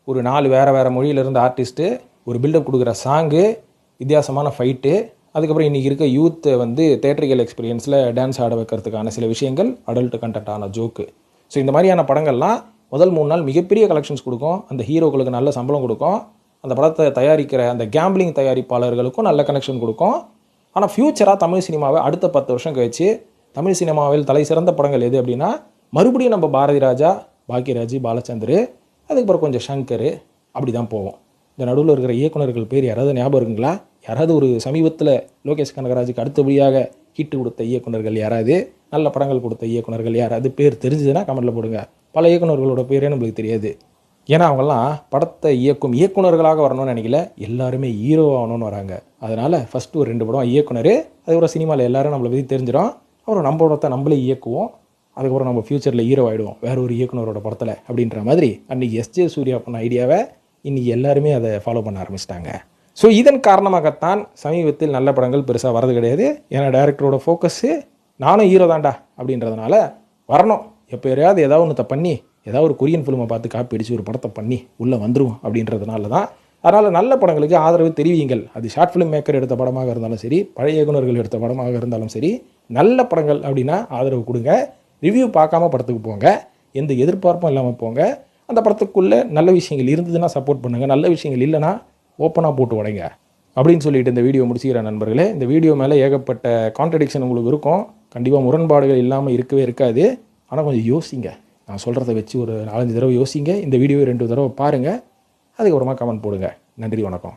ஒரு 4 வேறு மொழியிலேருந்து ஆர்டிஸ்ட்டு, ஒரு பில்டப் கொடுக்குற சாங்கு, வித்தியாசமான ஃபைட்டு, அதுக்கப்புறம் இன்றைக்கி இருக்க யூத்தை வந்து தேட்ரிக்கல் எக்ஸ்பீரியன்ஸில் டான்ஸ் ஆட வைக்கிறதுக்கான சில விஷயங்கள், அடல்ட் கண்டென்ட்டான ஜோக்கு. ஸோ இந்த மாதிரியான படங்கள்லாம் முதல் 3 நாள் மிகப்பெரிய கலெக்ஷன்ஸ் கொடுக்கும். அந்த ஹீரோக்களுக்கு நல்ல சம்பளம் கொடுக்கும். அந்த படத்தை தயாரிக்கிற அந்த கேம்பிளிங் தயாரிப்பாளர்களுக்கும் நல்ல கனெக்ஷன் கொடுக்கும். ஆனால் ஃப்யூச்சராக தமிழ் சினிமாவை அடுத்த 10 வருஷம் கழிச்சு தமிழ் சினிமாவில் தலை சிறந்த படங்கள் எது அப்படின்னா மறுபடியும் நம்ம பாரதி ராஜா, பாக்கியராஜ், பாலச்சந்தர், அதுக்கப்புறம் கொஞ்சம் ஷங்கர், அப்படி தான் போவோம். இந்த நடுவில் இருக்கிற இயக்குநர்கள் பேர் யாராவது ஞாபகம் இருக்குங்களா? யாராவது ஒரு சமீபத்தில் லோகேஷ் கனகராஜுக்கு அடுத்தபடியாக ஹிட்டு கொடுத்த இயக்குநர்கள் யாராவது, நல்ல படங்கள் கொடுத்த இயக்குநர்கள் யாராவது பேர் தெரிஞ்சதுன்னா கமெண்ட்டில் போடுங்க. பல இயக்குநர்களோட பேரே நம்மளுக்கு தெரியாது. ஏன்னா அவங்கெல்லாம் படத்தை இயக்கும் இயக்குநர்களாக வரணும்னு நினைக்கல, எல்லாருமே ஹீரோ ஆகணும்னு வராங்க. அதனால் ஃபஸ்ட்டு ஒரு 2 படம் இயக்குனர், அதுக்கப்புறம் சினிமாவில் எல்லோரும் நம்மளை பற்றி தெரிஞ்சிடும். அப்புறம் நம்ம படத்தை நம்மளே இயக்குவோம், அதுக்கப்புறம் நம்ம ஃப்யூச்சரில் ஹீரோ ஆகிடுவோம் வேறு ஒரு இயக்குனரோட படத்தில் அப்படின்ற மாதிரி அன்றைக்கி எஸ்ஜே சூர்யா பண்ண ஐடியாவை இன்றைக்கி எல்லாருமே அதை ஃபாலோ பண்ண ஆரம்பிச்சிட்டாங்க. ஸோ இதன் காரணமாகத்தான் சமீபத்தில் நல்ல படங்கள் பெருசாக வரது கிடையாது. ஏன்னா டைரக்டரோட ஃபோக்கஸ்ஸு நானும் ஹீரோ தான்டா அப்படின்றதுனால வரணும், எப்போ யாரையாவது ஏதாவது ஒன்றத்தை பண்ணி ஏதாவது ஒரு கொரியன் ஃபிலிமை பார்த்து காப்பி அடித்து ஒரு படத்தை பண்ணி உள்ளே வந்துடும் அப்படின்றதுனால தான். அதனால் நல்ல படங்களுக்கு ஆதரவு தெரிவியுங்கள். அது ஷார்ட் ஃபிலிம் மேக்கர் எடுத்த படமாக இருந்தாலும் சரி, பழைய இயக்குநர்கள் எடுத்த படமாக இருந்தாலும் சரி, நல்ல படங்கள் அப்படின்னா ஆதரவு கொடுங்க. ரிவ்யூ பார்க்காம படத்துக்கு போங்க, எந்த எதிர்பார்ப்பும் இல்லாமல் போங்க. அந்த படத்துக்குள்ளே நல்ல விஷயங்கள் இருந்ததுன்னா சப்போர்ட் பண்ணுங்கள், நல்ல விஷயங்கள் இல்லைன்னா ஓப்பனாக போட்டு உடைங்க அப்படின்னு சொல்லிட்டு இந்த வீடியோ முடிச்சுக்கிறேன் நண்பர்களே. இந்த வீடியோ மேலே ஏகப்பட்ட கான்ட்ரடிக்ஷன் உங்களுக்கு இருக்கும், கண்டிப்பாக முரண்பாடுகள் இல்லாமல் இருக்கவே இருக்காது. ஆனால் கொஞ்சம் யோசிங்க, நான் சொல்கிறத வச்சு ஒரு 4-5 தடவை யோசிங்க. இந்த வீடியோவை 2 தடவை பாருங்கள், அதுக்கப்புறமா கமெண்ட் போடுங்க. நன்றி, வணக்கம்.